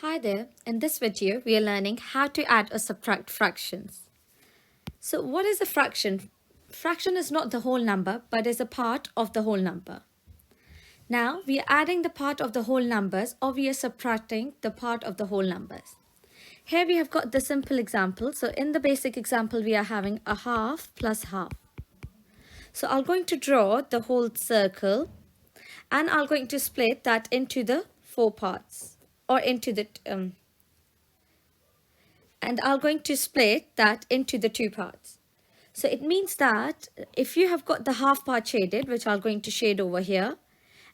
Hi there, in this video we are learning how to add or subtract fractions. So what is a fraction? Fraction is not the whole number but is a part of the whole number. Now we are adding the part of the whole numbers or we are subtracting the part of the whole numbers. Here we have got the simple example. So in the basic example we are having a half plus half. So I'm going to draw the whole circle and I'm going to split that into the four parts or into the and I'm going to split that into the two parts. So it means that if you have got the half part shaded, which I'm going to shade over here,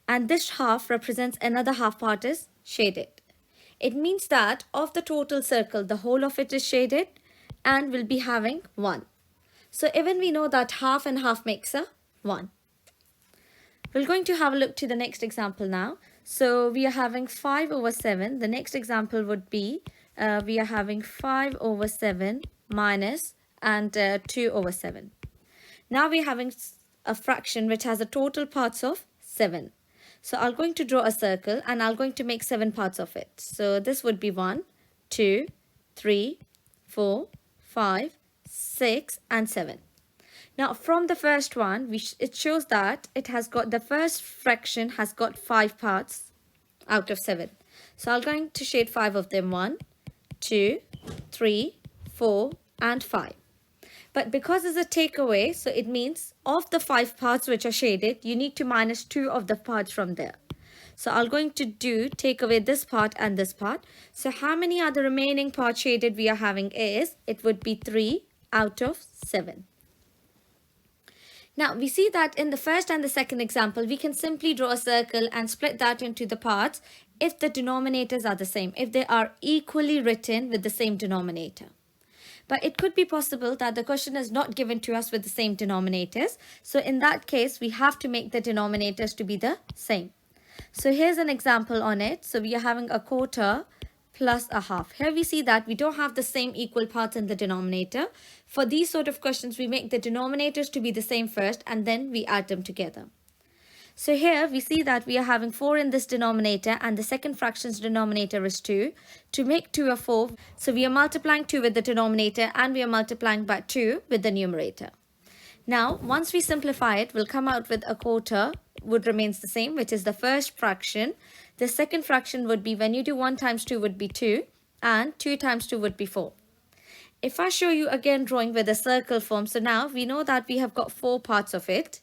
and this half represents another half part is shaded. It means that of the total circle, the whole of it is shaded and will be having 1. So even we know that half and half makes a 1. We're going to have a look to the next example now. So we are having 5 over 7. The next example would be we are having 5 over 7 minus and 2 over 7. Now we're having a fraction which has a total parts of 7. So I'm going to draw a circle and I'm going to make 7 parts of it. So this would be 1, 2, 3, 4, 5, 6 and 7. Now from the first one, it shows that it has got the first fraction has got 5 parts out of 7. So I'm going to shade 5 of them. 1, 2, 3, 4 and 5. But because it's a takeaway, so it means of the 5 parts which are shaded, you need to minus 2 of the parts from there. So I'm going to take away this part and this part. So how many are the remaining parts shaded we are having is, it would be 3 out of 7. Now we see that in the first and the second example, we can simply draw a circle and split that into the parts if the denominators are the same, if they are equally written with the same denominator. But it could be possible that the question is not given to us with the same denominators. So in that case, we have to make the denominators to be the same. So here's an example on it. So we are having a quarter plus a half. Here we see that we don't have the same equal parts in the denominator. For these sort of questions, we make the denominators to be the same first and then we add them together. So here we see that we are having 4 in this denominator and the second fraction's denominator is 2. To make 2 a 4, so we are multiplying 2 with the denominator and we are multiplying by 2 with the numerator. Now, once we simplify it, we'll come out with a quarter would remains the same, which is the first fraction. The second fraction would be when you do 1 times 2 would be 2 and 2 times 2 would be 4. If I show you again drawing with a circle form, so now we know that we have got 4 parts of it.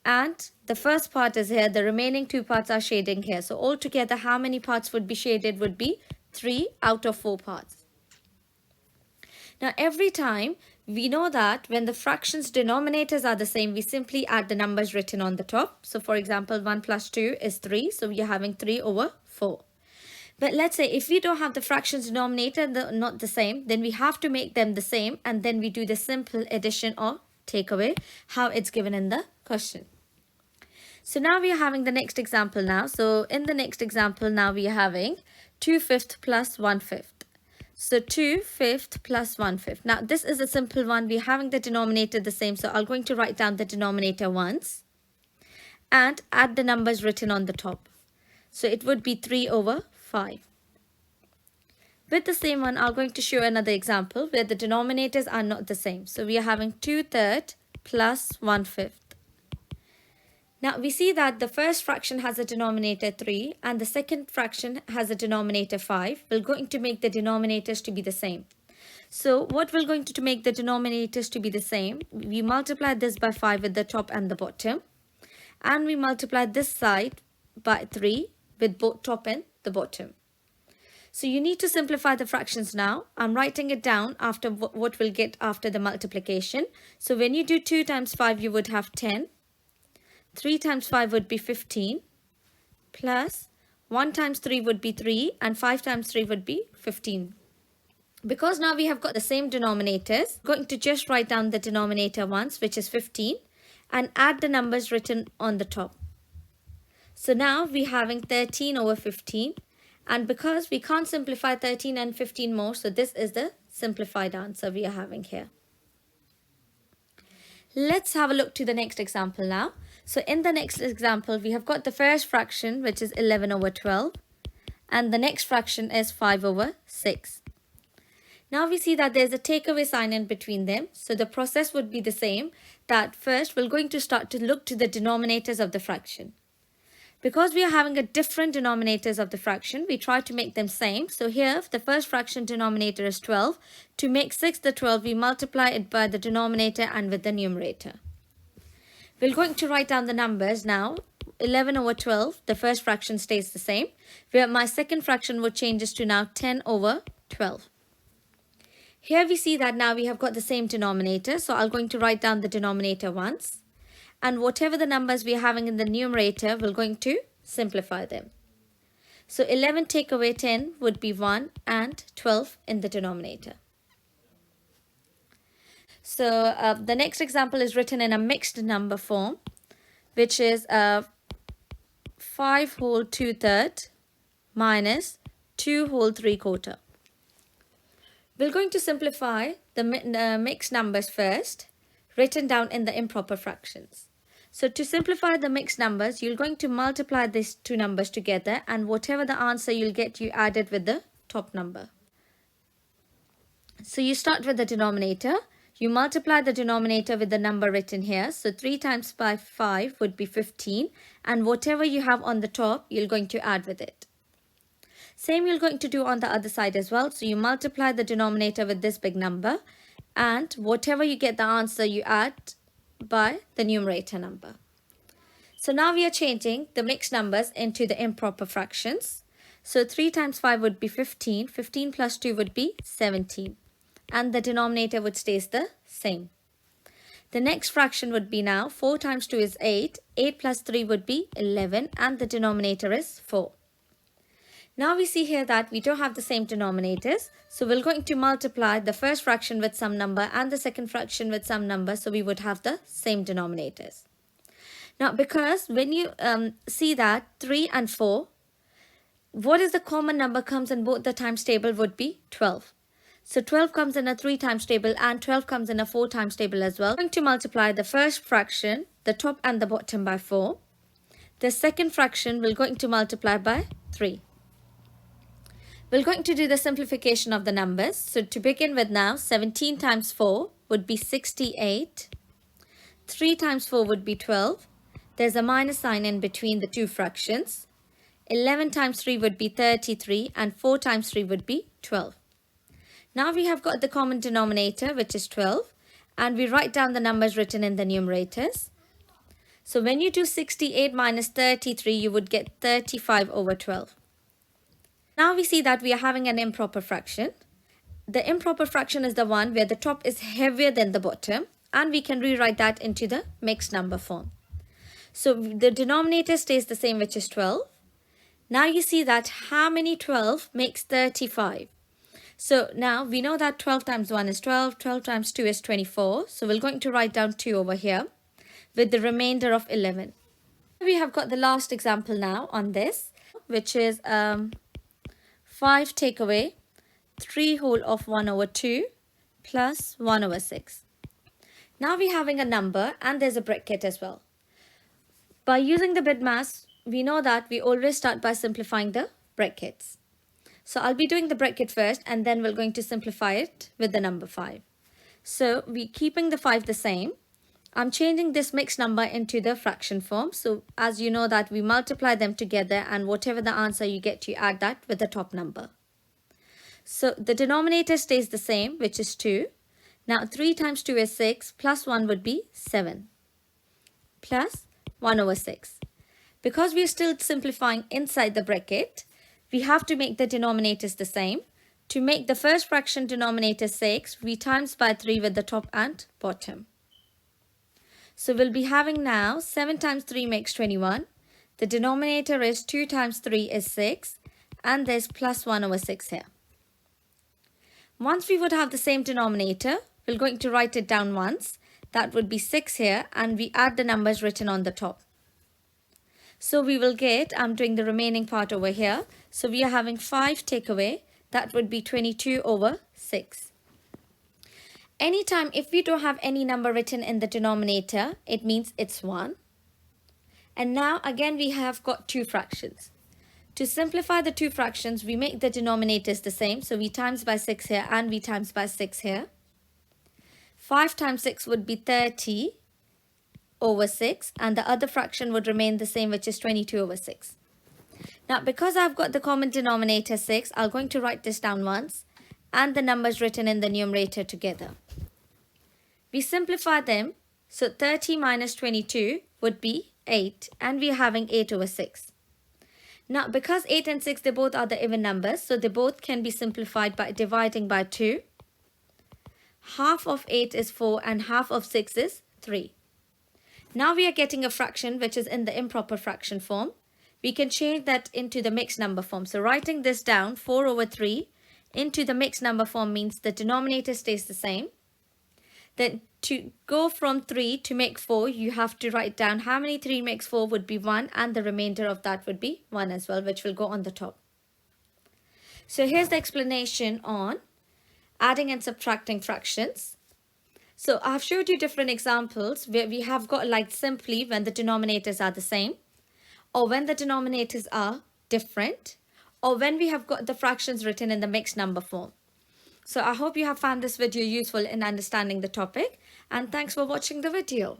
And the first part is here, the remaining 2 parts are shading here. So altogether, how many parts would be shaded would be 3 out of 4 parts. Now every time we know that when the fractions denominators are the same, we simply add the numbers written on the top. So for example, 1 plus 2 is 3. So we are having 3 over 4. But let's say if we don't have the fractions denominator not the same, then we have to make them the same and then we do the simple addition or takeaway, how it's given in the question. So now we are having the next example now. So in the next example now we are having 2/5 plus 1/5. So 2/5 plus 1/5. Now this is a simple one. We're having the denominator the same. So I'm going to write down the denominator once and add the numbers written on the top. So it would be 3 over 5. With the same one, I'm going to show another example where the denominators are not the same. So we are having 2/3 plus 1/5. Now we see that the first fraction has a denominator 3 and the second fraction has a denominator 5. We're going to make the denominators to be the same. So what we're going to make the denominators to be the same, we multiply this by 5 with the top and the bottom. And we multiply this side by 3 with both top and the bottom. So you need to simplify the fractions now. I'm writing it down after what we'll get after the multiplication. So when you do 2 times 5, you would have 10. 3 times 5 would be 15 plus 1 times 3 would be 3 and 5 times 3 would be 15. Because now we have got the same denominators, I'm going to just write down the denominator once, which is 15, and add the numbers written on the top. So now we're having 13 over 15, and because we can't simplify 13 and 15 more, so this is the simplified answer we are having here. Let's have a look to the next example now. So in the next example, we have got the first fraction, which is 11 over 12. and the next fraction is 5 over 6. Now we see that there's a takeaway sign in between them. So the process would be the same, that first we're going to start to look to the denominators of the fraction. Because we are having a different denominators of the fraction, we try to make them same. So here the first fraction denominator is 12. To make 6 the 12, we multiply it by the denominator and with the numerator. We're going to write down the numbers now. 11 over 12, the first fraction stays the same, where my second fraction would changes to now 10 over 12. Here we see that now we have got the same denominator, so I'm going to write down the denominator once. And whatever the numbers we are having in the numerator, we're going to simplify them. So 11 take away 10 would be 1 and 12 in the denominator. So the next example is written in a mixed number form, which is 5 whole 2/3 minus 2 whole 3/4. We're going to simplify the mixed numbers first, written down in the improper fractions. So to simplify the mixed numbers, you're going to multiply these two numbers together, and whatever the answer you'll get, you add it with the top number. So you start with the denominator. You multiply the denominator with the number written here. So 3 times by 5 would be 15, and whatever you have on the top, you're going to add with it. Same you're going to do on the other side as well. So you multiply the denominator with this big number, and whatever you get the answer, you add by the numerator number. So now we are changing the mixed numbers into the improper fractions. So 3 times 5 would be 15. 15 plus 2 would be 17. And the denominator would stay the same. The next fraction would be now 4 times 2 is 8. 8 plus 3 would be 11, and the denominator is 4. Now we see here that we don't have the same denominators. So we're going to multiply the first fraction with some number and the second fraction with some number, so we would have the same denominators. Now because when you see that 3 and 4, what is the common number comes in both the times table would be 12. So 12 comes in a 3 times table and 12 comes in a 4 times table as well. We're going to multiply the first fraction, the top and the bottom, by 4. The second fraction we're going to multiply by 3. We're going to do the simplification of the numbers. So to begin with now, 17 times 4 would be 68. 3 times 4 would be 12. There's a minus sign in between the two fractions. 11 times 3 would be 33, and 4 times 3 would be 12. Now we have got the common denominator, which is 12, and we write down the numbers written in the numerators. So when you do 68 minus 33, you would get 35 over 12. Now we see that we are having an improper fraction. The improper fraction is the one where the top is heavier than the bottom, and we can rewrite that into the mixed number form. So the denominator stays the same, which is 12. Now you see that how many 12 makes 35. So now we know that 12 times 1 is 12, 12 times 2 is 24. So we're going to write down 2 over here with the remainder of 11. We have got the last example now on this, which is 5 take away 3 whole of 1 over 2 plus 1 over 6. Now we're having a number and there's a bracket as well. By using the BIDMAS, we know that we always start by simplifying the brackets. So I'll be doing the bracket first, and then we're going to simplify it with the number 5. So we're keeping the 5 the same. I'm changing this mixed number into the fraction form. So as you know that we multiply them together, and whatever the answer you get, you add that with the top number. So the denominator stays the same, which is 2. Now 3 times 2 is 6, plus 1 would be 7, plus 1 over 6. Because we are still simplifying inside the bracket, we have to make the denominators the same. To make the first fraction denominator 6, we times by 3 with the top and bottom. So we'll be having now 7 times 3 makes 21. The denominator is 2 times 3 is 6, and there's plus 1 over 6 here. Once we would have the same denominator, we're going to write it down once. That would be 6 here, and we add the numbers written on the top. So we will get, I'm doing the remaining part over here. So we are having 5 take away. That would be 22 over 6. Anytime if we don't have any number written in the denominator, it means it's 1. And now again we have got two fractions. To simplify the two fractions, we make the denominators the same. So we times by 6 here and we times by 6 here. 5 times 6 would be 30 over 6, and the other fraction would remain the same, which is 22 over 6. Now, because I've got the common denominator 6, I'm going to write this down once and the numbers written in the numerator together. We simplify them, so 30 minus 22 would be 8, and we're having 8 over 6. Now, because 8 and 6, they both are the even numbers, so they both can be simplified by dividing by 2. Half of 8 is 4 and half of 6 is 3. Now we are getting a fraction which is in the improper fraction form. We can change that into the mixed number form. So writing this down, 4 over 3 into the mixed number form means the denominator stays the same. Then to go from 3 to make 4, you have to write down how many 3 makes 4 would be 1, and the remainder of that would be 1 as well, which will go on the top. So here's the explanation on adding and subtracting fractions. So I've showed you different examples where we have got like simply when the denominators are the same, or when the denominators are different, or when we have got the fractions written in the mixed number form. So I hope you have found this video useful in understanding the topic, and thanks for watching the video.